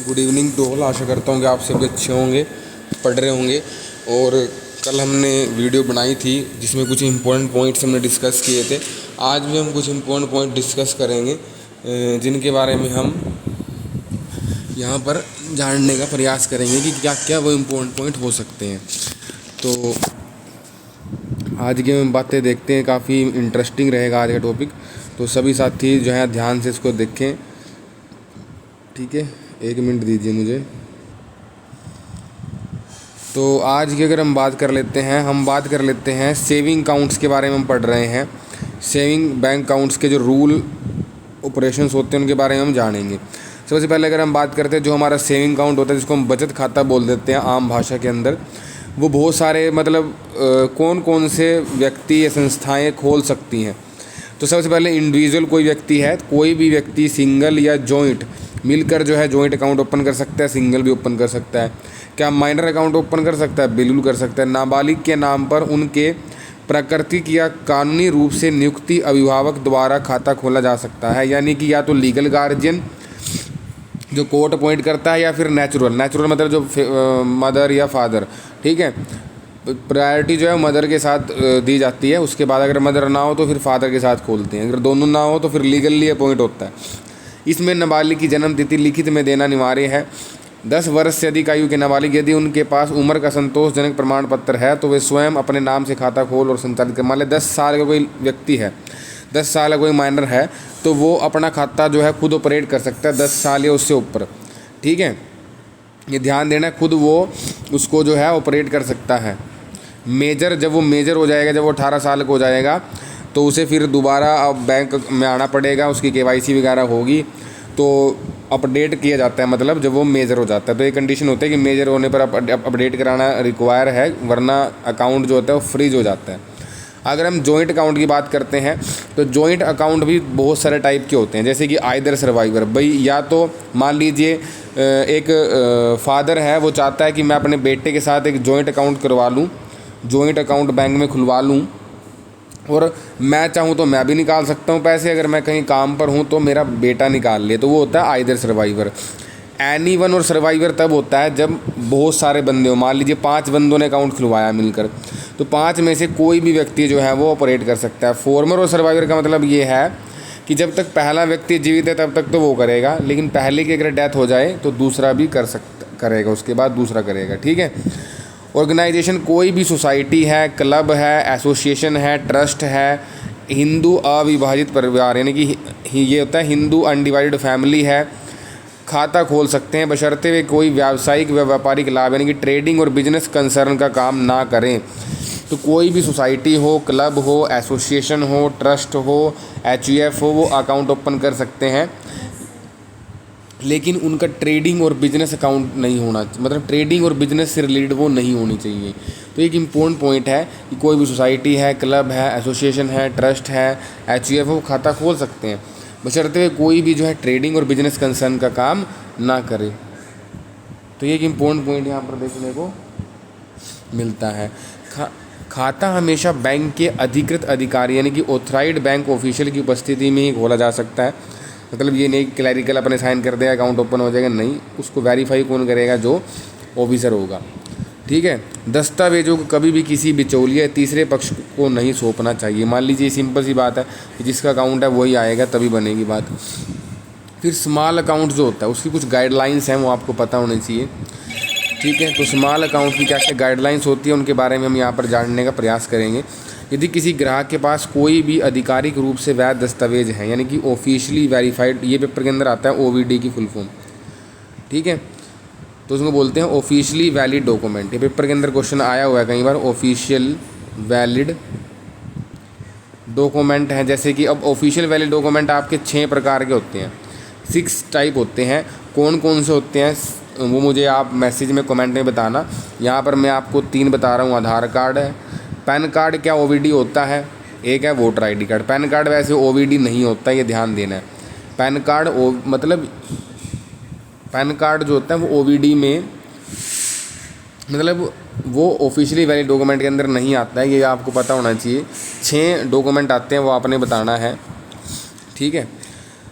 Good evening to all. आशा करता हूँ कि आप सभी अच्छे होंगे, पढ़ रहे होंगे। और कल हमने वीडियो बनाई थी जिसमें कुछ इम्पोर्टेंट पॉइंट्स हमने डिस्कस किए थे। आज भी हम कुछ इम्पोर्टेंट पॉइंट डिस्कस करेंगे जिनके बारे में हम यहाँ पर जानने का प्रयास करेंगे कि क्या क्या वो इम्पोर्टेंट पॉइंट हो सकते हैं। तो आज की हम बातें देखते हैं, काफ़ी इंटरेस्टिंग रहेगा आज का टॉपिक। तो सभी साथी जो है ध्यान से इसको देखें, ठीक है। 1 मिनट दीजिए मुझे। तो आज की अगर हम बात कर लेते हैं सेविंग अकाउंट्स के बारे में। हम पढ़ रहे हैं सेविंग बैंक अकाउंट्स के जो रूल ऑपरेशंस होते हैं उनके बारे में हम जानेंगे। सबसे पहले अगर हम बात करते हैं जो हमारा सेविंग अकाउंट होता है, जिसको हम बचत खाता बोल देते हैं आम भाषा के अंदर, वो बहुत सारे कौन कौन से व्यक्ति या संस्थाएं खोल सकती हैं। तो सबसे पहले इंडिविजुअल कोई व्यक्ति है, कोई भी व्यक्ति सिंगल या जॉइंट मिलकर जो है जॉइंट अकाउंट ओपन कर सकता है, सिंगल भी ओपन कर सकता है। क्या माइनर अकाउंट ओपन कर सकता है? बिल्कुल कर सकता है। नाबालिग के नाम पर उनके प्राकृतिक या कानूनी रूप से नियुक्ति अभिभावक द्वारा खाता खोला जा सकता है, यानी कि या तो लीगल गार्जियन जो कोर्ट अपॉइंट करता है, या फिर नेचुरल मतलब जो मदर या फादर, ठीक है। प्रायोरिटी जो है मदर के साथ दी जाती है। उसके बाद अगर मदर ना हो तो फिर फादर के साथ खोलते हैं। अगर दोनों ना हो तो फिर लीगली अपॉइंट होता है। इसमें नाबालिग की जन्म तिथि लिखित में देना अनिवार्य है। 10 वर्ष से अधिक आयु के नाबालिग यदि उनके पास उम्र का संतोषजनक प्रमाण पत्र है तो वे स्वयं अपने नाम से खाता खोल और संचालित कर। मान लें 10 साल का कोई व्यक्ति है, 10 साल का कोई माइनर है, तो वो अपना खाता जो है खुद ऑपरेट कर सकता है, 10 साल या उससे ऊपर, ठीक है। ये ध्यान देना, खुद वो उसको जो है ऑपरेट कर सकता है। मेजर जब वो मेजर हो जाएगा, जब वो 18 साल का हो जाएगा, तो उसे फिर दोबारा अब बैंक में आना पड़ेगा, उसकी KYC वगैरह होगी, तो अपडेट किया जाता है। मतलब जब वो मेजर हो जाता है तो ये कंडीशन होता है कि मेजर होने पर अपडेट कराना रिक्वायर है, वरना अकाउंट जो होता है वो फ्रीज हो जाता है। अगर हम जॉइंट अकाउंट की बात करते हैं तो जॉइंट अकाउंट भी बहुत सारे टाइप के होते हैं, जैसे कि आइदर सर्वाइवर। भाई या तो मान लीजिए एक फादर है, वो चाहता है कि मैं अपने बेटे के साथ एक जॉइंट अकाउंट करवा लूँ, जॉइंट अकाउंट बैंक में खुलवा लूँ, और मैं चाहूँ तो मैं भी निकाल सकता हूँ पैसे, अगर मैं कहीं काम पर हूँ तो मेरा बेटा निकाल ले, तो वो होता है आइदर सर्वाइवर। एनीवन और सर्वाइवर तब होता है जब बहुत सारे बंदे हो। मान लीजिए 5 बंदों ने अकाउंट खुलवाया मिलकर, तो 5 में से कोई भी व्यक्ति जो है वो ऑपरेट कर सकता है। फॉर्मर और सर्वाइवर का मतलब ये है कि जब तक पहला व्यक्ति जीवित है तब तक तो वो करेगा, लेकिन पहले की अगर डेथ हो जाए तो दूसरा भी करेगा, उसके बाद दूसरा करेगा, ठीक है। ऑर्गेनाइजेशन कोई भी सोसाइटी है, क्लब है, एसोसिएशन है, ट्रस्ट है, हिंदू अविभाजित परिवार यानी कि ये होता है हिंदू अनडिवाइडेड फैमिली है, खाता खोल सकते हैं बशर्ते वे कोई व्यावसायिक व व्यापारिक लाभ यानी कि ट्रेडिंग और बिजनेस कंसर्न का काम ना करें। तो कोई भी सोसाइटी हो, क्लब हो, एसोसिएशन हो, ट्रस्ट हो, HUF हो, वो अकाउंट ओपन कर सकते हैं, लेकिन उनका ट्रेडिंग और बिजनेस अकाउंट नहीं होना, मतलब ट्रेडिंग और बिजनेस से रिलेटेड वो नहीं होनी चाहिए। तो एक इम्पोर्टेंट पॉइंट है कि कोई भी सोसाइटी है, क्लब है, एसोसिएशन है, ट्रस्ट है, HUF वो खाता खोल सकते हैं बशर्ते कोई भी जो है ट्रेडिंग और बिजनेस कंसर्न का काम ना करे। तो ये एक इम्पोर्टेंट पॉइंट यहाँ पर देखने को मिलता है। खाता हमेशा बैंक के अधिकृत अधिकारी यानी कि ऑथराइज्ड बैंक ऑफिशियल की उपस्थिति में ही खोला जा सकता है। मतलब ये नहीं क्लैरिकल अपने साइन कर देगा अकाउंट ओपन हो जाएगा, नहीं, उसको वेरीफाई कौन करेगा? जो ऑफिसर होगा, ठीक है। दस्तावेजों को कभी भी किसी बिचौलिए तीसरे पक्ष को नहीं सौंपना चाहिए। मान लीजिए सिंपल सी बात है कि जिसका अकाउंट है वही आएगा, तभी बनेगी बात। फिर स्मॉल अकाउंट जो होता है उसकी कुछ गाइडलाइंस हैं, वो आपको पता होनी चाहिए, ठीक है। तो स्मॉल अकाउंट की क्या क्या गाइडलाइंस होती है उनके बारे में हम यहाँ पर जानने का प्रयास करेंगे। यदि किसी ग्राहक के पास कोई भी आधिकारिक रूप से वैध दस्तावेज है यानी कि ऑफिशियली वेरीफाइड, ये पेपर के अंदर आता है OVD की फुल फॉर्म, ठीक है, तो उसको बोलते हैं ऑफिशियली वैलिड डॉक्यूमेंट। ये पेपर के अंदर क्वेश्चन आया हुआ है कई बार, ऑफिशियल वैलिड डॉक्यूमेंट है। जैसे कि अब ऑफिशियल वैलिड डॉक्यूमेंट आपके 6 प्रकार के होते हैं, 6 टाइप होते हैं। कौन कौन से होते हैं वो मुझे आप मैसेज में कमेंट में बताना। यहाँ पर मैं आपको 3 बता रहा हूँ। आधार कार्ड है, पैन कार्ड क्या OVD होता है, एक है voter ID card. Pan card वैसे OVD नहीं होता, ये ध्यान देना है। पैन कार्ड मतलब पैन कार्ड जो होता है वो OVD में, मतलब वो ऑफिशियली वैलिड डॉक्यूमेंट के अंदर नहीं आता है, ये आपको पता होना चाहिए। 6 डॉक्यूमेंट आते हैं, वो आपने बताना है, ठीक है।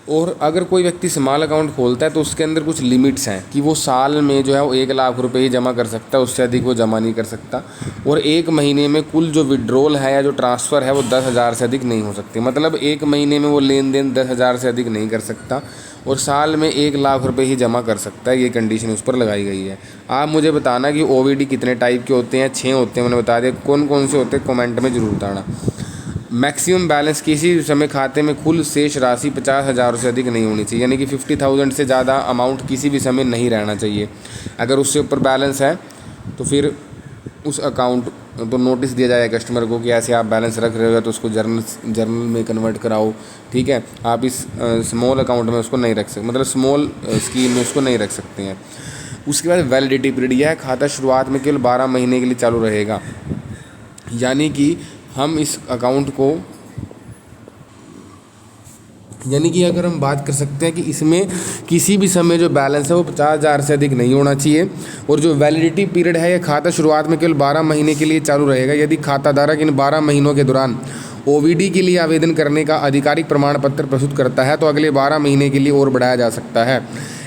और अगर कोई व्यक्ति स्मॉल अकाउंट खोलता है तो उसके अंदर कुछ लिमिट्स हैं कि वो साल में जो है वो 1 लाख रुपए ही जमा कर सकता है, उससे अधिक वो जमा नहीं कर सकता। और 1 महीने में कुल जो विड्रॉल है या जो ट्रांसफ़र है वो 10,000 से अधिक नहीं हो सकती। मतलब 1 महीने में वो लेन देन 10,000 से अधिक नहीं कर सकता और साल में 1 लाख रुपए ही जमा कर सकता है। ये कंडीशन उस पर लगाई गई है। आप मुझे बताना कि OVD कितने टाइप के होते हैं। 6 होते हैं, मैंने बता दिया। कौन कौन से होते हैं कमेंट में ज़रूर बताना। मैक्सिमम बैलेंस किसी समय खाते में कुल शेष राशि 50,000 से अधिक नहीं होनी चाहिए, यानी कि 50,000 से ज़्यादा अमाउंट किसी भी समय नहीं रहना चाहिए। अगर उससे ऊपर बैलेंस है तो फिर उस अकाउंट तो नोटिस दिया जाएगा कस्टमर को कि ऐसे आप बैलेंस रख रहे हो तो उसको जर्नल में कन्वर्ट कराओ। ठीक है, आप इस स्मॉल अकाउंट में उसको नहीं रख सकते, मतलब स्मॉल स्कीम में उसको नहीं रख सकते हैं। उसके बाद वैलिडिटी पीरियड, यह खाता शुरुआत में केवल 12 महीने के लिए चालू रहेगा। यानी कि हम इस अकाउंट को, यानी कि अगर हम बात कर सकते हैं कि इसमें किसी भी समय जो बैलेंस है वो 50,000 से अधिक नहीं होना चाहिए। और जो वैलिडिटी पीरियड है, यह खाता शुरुआत में केवल 12 महीने के लिए चालू रहेगा। यदि खाताधारक इन 12 महीनों के दौरान OVD के लिए आवेदन करने का आधिकारिक प्रमाण पत्र प्रस्तुत करता है तो अगले 12 महीने के लिए और बढ़ाया जा सकता है।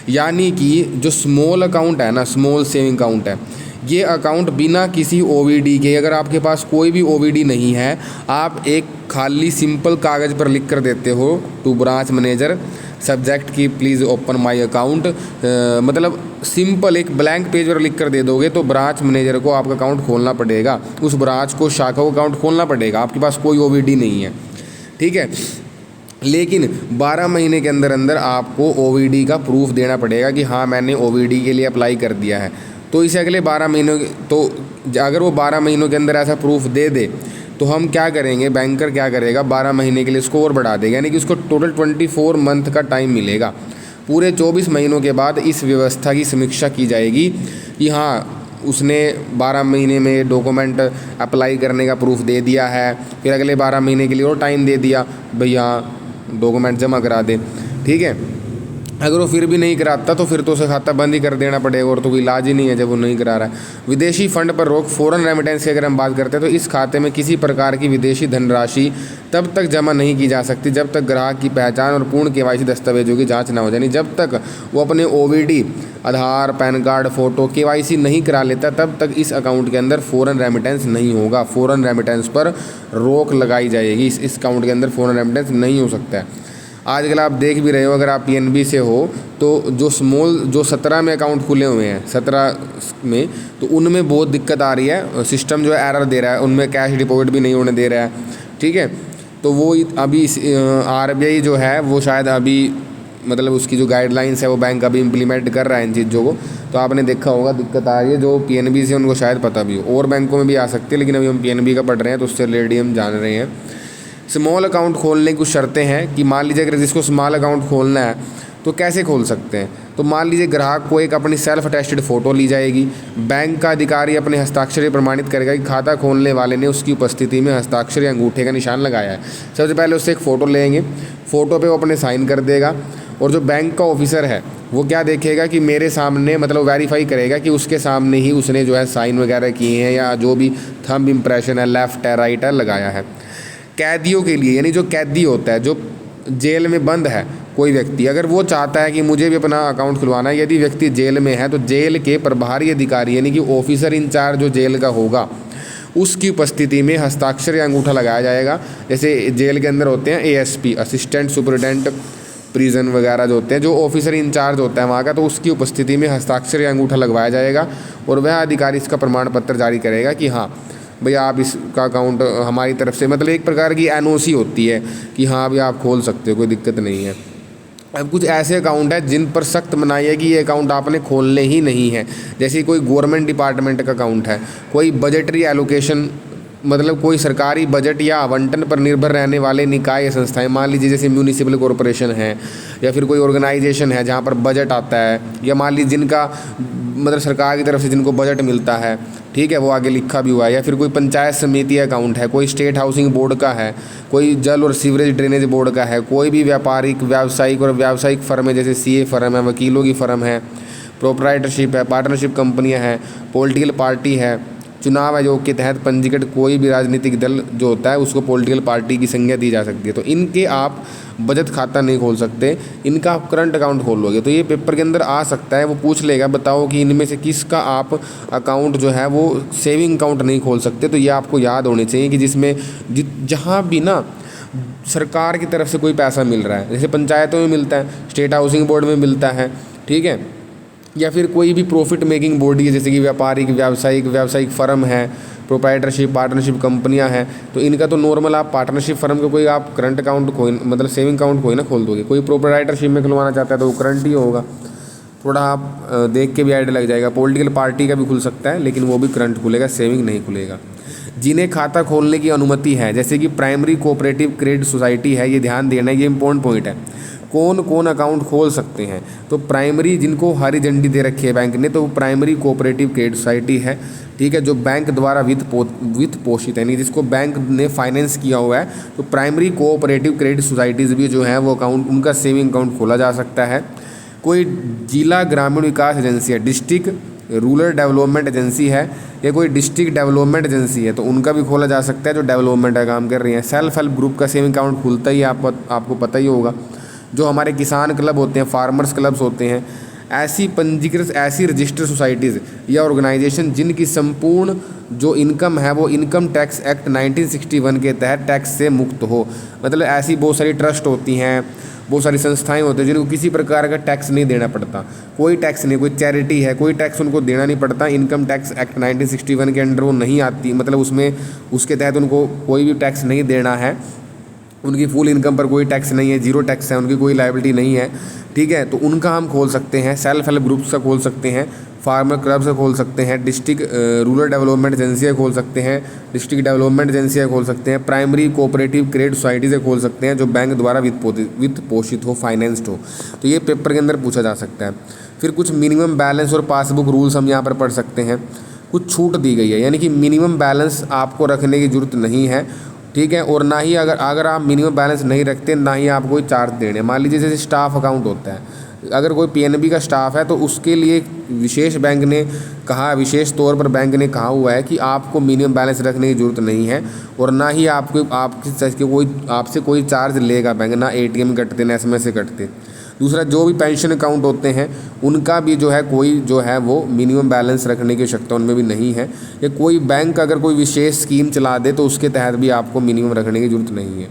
यानी कि जो स्मॉल अकाउंट है ना, स्मॉल सेविंग अकाउंट है, ये अकाउंट बिना किसी OVD के, अगर आपके पास कोई भी OVD नहीं है, आप एक खाली सिंपल कागज़ पर लिख कर देते हो टू ब्रांच मैनेजर सब्जेक्ट की प्लीज़ ओपन माय अकाउंट, मतलब सिंपल एक ब्लैंक पेज पर लिख कर दे दोगे तो ब्रांच मैनेजर को आपका अकाउंट खोलना पड़ेगा, उस ब्रांच को, शाखा को अकाउंट खोलना पड़ेगा। आपके पास कोई OVD नहीं है, ठीक है। लेकिन 12 महीने के अंदर अंदर आपको OVD का प्रूफ देना पड़ेगा कि हाँ मैंने OVD के लिए अप्लाई कर दिया है। तो इसे अगले 12 महीनों, तो अगर वो 12 महीनों के अंदर ऐसा प्रूफ दे दे तो हम क्या करेंगे, बैंकर क्या करेगा, 12 महीने के लिए इसको और बढ़ा देगा। यानी कि उसको टोटल 24 मंथ का टाइम मिलेगा। पूरे 24 महीनों के बाद इस व्यवस्था की समीक्षा की जाएगी कि हाँ उसने 12 महीने में डॉक्यूमेंट अप्लाई करने का प्रूफ दे दिया है, फिर अगले 12 महीने के लिए और टाइम दे दिया, भैया डॉक्यूमेंट जमा करा दे। ठीक है, अगर वो फिर भी नहीं कराता तो फिर तो उसे खाता बंद ही कर देना पड़ेगा, और तो कोई इलाज ही नहीं है जब वो नहीं करा रहा है। विदेशी फंड पर रोक, फॉरेन रेमिटेंस की अगर हम बात करते हैं तो इस खाते में किसी प्रकार की विदेशी धनराशि तब तक जमा नहीं की जा सकती जब तक ग्राहक की पहचान और पूर्ण KYC दस्तावेजों की जांच ना हो जाए। जब तक वो अपने OVD, आधार, पैन कार्ड, फ़ोटो, KYC नहीं करा लेता तब तक इस अकाउंट के अंदर फ़ॉरेन रेमिटेंस नहीं होगा। फ़ॉरेन रेमिटेंस पर रोक लगाई जाएगी। इस अकाउंट के अंदर फ़ॉरेन रेमिटेंस नहीं हो सकता है। आजकल आप देख भी रहे हो, अगर आप PNB से हो तो जो 17 में अकाउंट खुले हुए हैं, 17 में, तो उनमें बहुत दिक्कत आ रही है। सिस्टम जो है एरर दे रहा है, उनमें कैश डिपॉजिट भी नहीं होने दे रहा है। ठीक है, तो वो अभी RBI जो है वो शायद अभी, मतलब उसकी जो गाइडलाइंस है वो बैंक अभी इम्प्लीमेंट कर रहा है इन चीज़ों को। तो आपने देखा होगा दिक्कत आ रही है। जो PNB से उनको शायद पता भी हो, और बैंकों में भी आ सकती है, लेकिन अभी हम PNB का पढ़ रहे हैं तो उससे रिलेटेड हम जान रहे हैं। स्मॉल अकाउंट खोलने की कुछ शर्तें हैं कि मान लीजिए अगर जिसको स्मॉल अकाउंट खोलना है तो कैसे खोल सकते हैं। तो मान लीजिए ग्राहक को एक अपनी सेल्फ अटेस्टेड फ़ोटो ली जाएगी, बैंक का अधिकारी अपने हस्ताक्षर प्रमाणित करेगा कि खाता खोलने वाले ने उसकी उपस्थिति में हस्ताक्षर या अंगूठे का निशान लगाया है। सबसे पहले उससे एक फ़ोटो लेंगे, फ़ोटो पे वो अपने साइन कर देगा, और जो बैंक का ऑफिसर है वो क्या देखेगा कि मेरे सामने, मतलब वेरीफाई करेगा कि उसके सामने ही उसने जो है साइन वगैरह किए हैं या जो भी थंब इम्प्रेशन है, लेफ़्ट है, राइट है, लगाया है। कैदियों के लिए, यानी जो कैदी होता है, जो जेल में बंद है कोई व्यक्ति, अगर वो चाहता है कि मुझे भी अपना अकाउंट खुलवाना है, यदि व्यक्ति जेल में है तो जेल के प्रभारी अधिकारी यानी कि ऑफिसर इंचार्ज जो जेल का होगा उसकी उपस्थिति में हस्ताक्षर या अंगूठा लगाया जाएगा। जैसे जेल के अंदर होते हैं ASP, असिस्टेंट सुपरिटेंडेंट प्रिजन वगैरह जो होते हैं, जो ऑफिसर इंचार्ज होता है वहाँ का, तो उसकी उपस्थिति में हस्ताक्षर या अंगूठा लगवाया जाएगा और वह अधिकारी इसका प्रमाण पत्र जारी करेगा कि हाँ भैया आप इसका अकाउंट हमारी तरफ से, मतलब एक प्रकार की NOC होती है कि हाँ भैया आप खोल सकते हो, कोई दिक्कत नहीं है। अब कुछ ऐसे अकाउंट है जिन पर सख्त मनाही है कि ये अकाउंट आपने खोलने ही नहीं है। जैसे कोई गवर्नमेंट डिपार्टमेंट का अकाउंट है, कोई बजटरी एलोकेशन, मतलब कोई सरकारी बजट या आवंटन पर निर्भर रहने वाले निकाय या संस्थाएं, मान लीजिए जैसे म्यूनिसिपल कॉरपोरेशन है या फिर कोई ऑर्गेनाइजेशन है जहाँ पर बजट आता है, या मान लीजिए जिनका मतलब सरकार की तरफ से जिनको बजट मिलता है, ठीक है, वो आगे लिखा भी हुआ है, या फिर कोई पंचायत समिति अकाउंट है, कोई स्टेट हाउसिंग बोर्ड का है, कोई जल और सीवरेज ड्रेनेज बोर्ड का है, कोई भी व्यापारिक, व्यावसायिक और व्यावसायिक फर्म है, जैसे CA फर्म है, वकीलों की फर्म है, प्रोप्राइटरशिप है, पार्टनरशिप कंपनियां हैं, पॉलिटिकल पार्टी है, चुनाव आयोग के तहत पंजीकृत कोई भी राजनीतिक दल जो होता है उसको पॉलिटिकल पार्टी की संज्ञा दी जा सकती है। तो इनके आप बचत खाता नहीं खोल सकते, इनका आप करंट अकाउंट खोल लोगे। तो ये पेपर के अंदर आ सकता है, वो पूछ लेगा बताओ कि इनमें से किसका आप अकाउंट जो है वो सेविंग अकाउंट नहीं खोल सकते। तो ये आपको याद होने चाहिए कि जिसमें जहाँ भी ना सरकार की तरफ से कोई पैसा मिल रहा है, जैसे पंचायतों में मिलता है, स्टेट हाउसिंग बोर्ड में मिलता है, ठीक है, या फिर कोई भी प्रॉफिट मेकिंग बॉडी है जैसे कि व्यापारिक व्यावसायिक फर्म है, प्रोप्राइटरशिप पार्टनरशिप कंपनियां हैं, तो इनका तो नॉर्मल आप पार्टनरशिप फर्म का कोई आप करंट अकाउंट कोई मतलब सेविंग अकाउंट कोई ना खोल दोगे। कोई प्रोप्राइटरशिप में खुलवाना चाहता है तो वो करंट ही होगा। थोड़ा आप देख के भी आइडिया लग जाएगा। पॉलिटिकल पार्टी का भी खुल सकता है लेकिन वो भी करंट खुलेगा, सेविंग नहीं खुलेगा। जिन्हें खाता खोलने की अनुमति है जैसे कि प्राइमरी कोऑपरेटिव क्रेडिट सोसाइटी है, ये ध्यान देना, ये इंपॉर्टेंट पॉइंट है। कौन कौन अकाउंट खोल सकते हैं? तो प्राइमरी, जिनको हरी झंडी दे रखी है बैंक ने, तो वो प्राइमरी कोऑपरेटिव क्रेडिट सोसाइटी है, ठीक है, जो बैंक द्वारा वित्त पोषित है, यानी जिसको बैंक ने फाइनेंस किया हुआ है। तो प्राइमरी कोऑपरेटिव क्रेडिट सोसाइटीज़ भी जो है वो अकाउंट, उनका सेविंग अकाउंट खोला जा सकता है। कोई जिला ग्रामीण विकास एजेंसी है, डिस्ट्रिक्ट रूरल डेवलपमेंट एजेंसी है, या कोई डिस्ट्रिक्ट डेवलपमेंट एजेंसी है, तो उनका भी खोला जा सकता है जो डेवलपमेंट का काम कर रही है। सेल्फ हेल्प ग्रुप का सेविंग अकाउंट खुलता ही आपको पता ही होगा। जो हमारे किसान क्लब होते हैं, फार्मर्स क्लब्स होते हैं, ऐसी पंजीकृत ऐसी रजिस्टर्ड सोसाइटीज़ या ऑर्गेनाइजेशन जिनकी संपूर्ण जो इनकम है वो इनकम टैक्स एक्ट 1961 के तहत टैक्स से मुक्त हो। मतलब ऐसी बहुत सारी ट्रस्ट होती हैं, बहुत सारी संस्थाएं होती हैं जिनको किसी प्रकार का टैक्स नहीं देना पड़ता, कोई टैक्स नहीं, कोई चैरिटी है, कोई टैक्स उनको देना नहीं पड़ता। इनकम टैक्स एक्ट 1961 के अंडर वो नहीं आती, मतलब उसमें उसके तहत उनको कोई भी टैक्स नहीं देना है। उनकी फुल इनकम पर कोई टैक्स नहीं है, जीरो टैक्स है, उनकी कोई लायबिलिटी नहीं है, ठीक है। तो उनका हम खोल सकते हैं, सेल्फ हेल्प ग्रुप्स का खोल सकते हैं, फार्मर क्लब से खोल सकते हैं, डिस्ट्रिक्ट रूरल डेवलपमेंट एजेंसी खोल सकते हैं, डिस्ट्रिक्ट डेवलपमेंट एजेंसी खोल सकते हैं, प्राइमरी कोऑपरेटिव क्रेडिट सोसाइटी से खोल सकते हैं जो बैंक द्वारा वित्त पोषित हो, फाइनेंस्ड हो। तो ये पेपर के अंदर पूछा जा सकता है। फिर कुछ मिनिमम बैलेंस और पासबुक रूल्स हम यहाँ पर पढ़ सकते हैं। कुछ छूट दी गई है, यानी कि मिनिमम बैलेंस आपको रखने की ज़रूरत नहीं है, ठीक है, और ना ही अगर आप मिनिमम बैलेंस नहीं रखते, ना ही आपको कोई चार्ज देने। मान लीजिए जैसे स्टाफ अकाउंट होता है, अगर कोई पीएनबी का स्टाफ है तो उसके लिए विशेष बैंक ने कहा, विशेष तौर पर बैंक ने कहा हुआ है कि आपको मिनिमम बैलेंस रखने की ज़रूरत नहीं है, और ना ही आपसे कोई चार्ज लेगा बैंक, ना एटीएम कटते ना एसएमएस से कटते। दूसरा, जो भी पेंशन अकाउंट होते हैं उनका भी जो है कोई जो है वो मिनिमम बैलेंस रखने की आवश्यकता उनमें भी नहीं है। या कोई बैंक अगर कोई विशेष स्कीम चला दे तो उसके तहत भी आपको मिनिमम रखने की ज़रूरत नहीं है।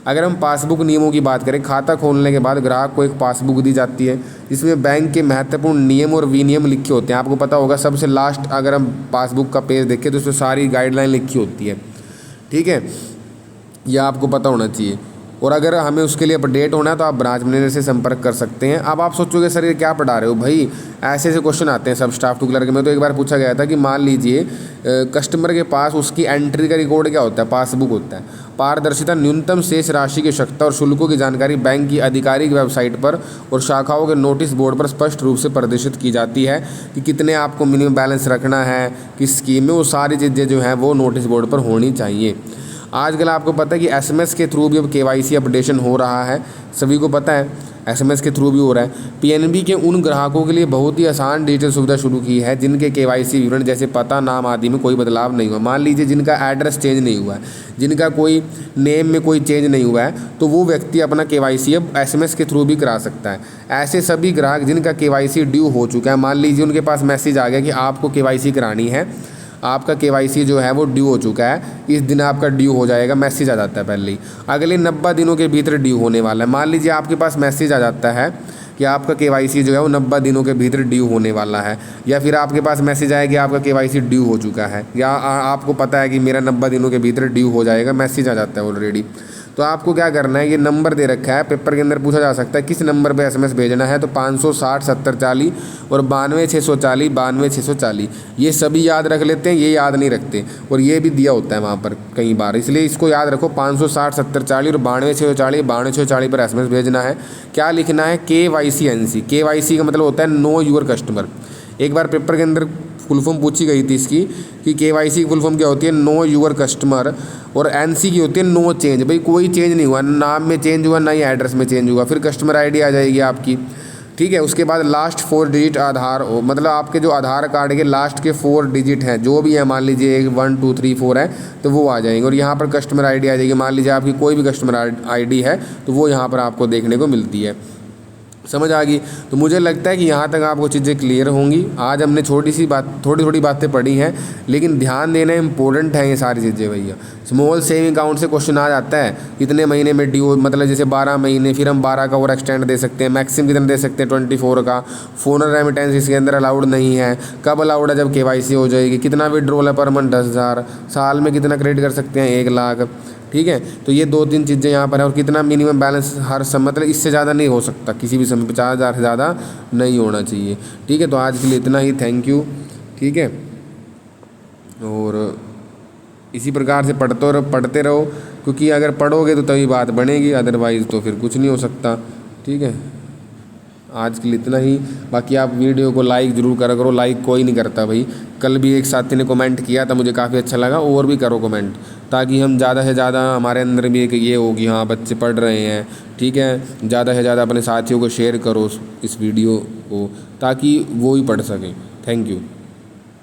अगर हम पासबुक नियमों की बात करें, खाता खोलने के बाद ग्राहक को एक पासबुक दी जाती है जिसमें बैंक के महत्वपूर्ण नियम और विनियम लिखे होते हैं। आपको पता होगा सबसे लास्ट अगर हम पासबुक का पेज देखें तो उसमें सारी गाइडलाइन लिखी होती है, ठीक है, यह आपको पता होना चाहिए। और अगर हमें उसके लिए अपडेट होना है तो आप ब्रांच मैनेजर से संपर्क कर सकते हैं। अब आप सोचोगे सर ये क्या पढ़ा रहे हो भाई, ऐसे ऐसे क्वेश्चन आते हैं सब स्टाफ टू क्लर्क में। तो एक बार पूछा गया था कि मान लीजिए कस्टमर के पास उसकी एंट्री का रिकॉर्ड क्या होता है, पासबुक होता है। पारदर्शिता, न्यूनतम शेष राशि की आवश्यकता और शुल्कों की जानकारी बैंक की आधिकारिक वेबसाइट पर और शाखाओं के नोटिस बोर्ड पर स्पष्ट रूप से प्रदर्शित की जाती है कि कितने आपको मिनिमम बैलेंस रखना है, किस स्कीम में, वो सारी चीज़ें जो हैं वो नोटिस बोर्ड पर होनी चाहिए। आजकल आपको पता है कि एसएमएस के थ्रू भी अब केवाईसी अपडेशन हो रहा है, सभी को पता है, एसएमएस के थ्रू भी हो रहा है। पीएनबी के उन ग्राहकों के लिए बहुत ही आसान डिजिटल सुविधा शुरू की है जिनके केवाईसी विवरण जैसे पता, नाम आदि में कोई बदलाव नहीं हुआ। मान लीजिए जिनका एड्रेस चेंज नहीं हुआ है, जिनका कोई नेम में कोई चेंज नहीं हुआ है, तो वो व्यक्ति अपना केवाईसी अब एसएमएस के थ्रू भी करा सकता है। ऐसे सभी ग्राहक जिनका केवाईसी ड्यू हो चुका है, मान लीजिए उनके पास मैसेज आ गया कि आपको केवाईसी करानी है, आपका केवाईसी जो है वो ड्यू हो चुका है, इस दिन आपका ड्यू हो जाएगा, मैसेज आ जाता है पहले ही, अगले 90 दिनों के भीतर ड्यू होने वाला है। मान लीजिए आपके पास मैसेज आ जाता है कि आपका केवाईसी जो है वो 90 दिनों के भीतर ड्यू होने वाला है, या फिर आपके पास मैसेज आया कि आपका केवाईसी ड्यू हो चुका है, या आपको पता है कि मेरा 90 दिनों के भीतर ड्यू हो जाएगा, मैसेज आ जाता है ऑलरेडी। तो आपको क्या करना है, ये नंबर दे रखा है, पेपर के अंदर पूछा जा सकता है किस नंबर पे एसएमएस भेजना है, तो 560 70 40 और 92 640 92 640, ये सभी याद रख लेते हैं, ये याद नहीं रखते, और ये भी दिया होता है वहाँ पर कई बार, इसलिए इसको याद रखो। 560 70 40 और 92 640 92 640 पर एसएमएस भेजना है। क्या लिखना है, KYC KYC का मतलब होता है नो यूर कस्टमर। एक बार पेपर के अंदर फुल फॉर्म पूछी गई थी इसकी कि KYC की फुल फॉर्म क्या होती है, नो यूर कस्टमर, और NC की होती है नो चेंज, भाई कोई चेंज नहीं हुआ, नाम में चेंज हुआ ना ही एड्रेस में चेंज हुआ। फिर कस्टमर ID आ जाएगी आपकी, ठीक है। उसके बाद लास्ट 4 डिजिट आधार मतलब आपके जो आधार कार्ड के लास्ट के 4 डिजिट हैं जो भी है, मान लीजिए 1 2 3 4 है तो वो आ जाएंगे। और यहाँ पर कस्टमर आईडी आ जाएगी। मान लीजिए आपकी कोई भी कस्टमर आईडी है तो वो यहाँ पर आपको देखने को मिलती है। समझ आ गई। तो मुझे लगता है कि यहाँ तक आपको चीज़ें क्लियर होंगी। आज हमने थोड़ी थोड़ी बातें पढ़ी हैं, लेकिन ध्यान देना इम्पोर्टेंट है ये सारी चीज़ें भैया। स्मॉल सेविंग अकाउंट से क्वेश्चन आ जाता है कितने महीने में ड्यू, मतलब जैसे 12 महीने, फिर हम 12 का और एक्सटेंड दे सकते हैं। मैक्सिमम कितना दे सकते हैं 24 का। फॉरेन रेमिटेंस इसके अंदर अलाउड नहीं है। कब अलाउड है? जब KYC हो जाएगी। कितना विड्रॉल है पर मंथ? 10,000। साल में कितना क्रेडिट कर सकते हैं? 1 लाख। ठीक है। तो ये 2-3 चीज़ें यहाँ पर है। और कितना मिनिमम बैलेंस हर समय, मतलब इससे ज़्यादा नहीं हो सकता किसी भी समय, 50,000 से ज़्यादा नहीं होना चाहिए। ठीक है। तो आज के लिए इतना ही। Thank you. ठीक है। और इसी प्रकार से पढ़ते रहो, क्योंकि अगर पढ़ोगे तो तभी बात बनेगी, अदरवाइज़ तो फिर कुछ नहीं हो सकता। ठीक है। आज के लिए इतना ही। बाकी आप वीडियो को लाइक ज़रूर करा करो। लाइक कोई नहीं करता भाई। कल भी एक साथी ने कमेंट किया था, मुझे काफ़ी अच्छा लगा। और भी करो कमेंट, ताकि हम ज़्यादा से ज़्यादा, हमारे अंदर भी एक ये हो कि हाँ बच्चे पढ़ रहे हैं। ठीक है। ज़्यादा से ज़्यादा अपने साथियों को शेयर करो इस वीडियो को, ताकि वो ही पढ़ सकें। Thank you.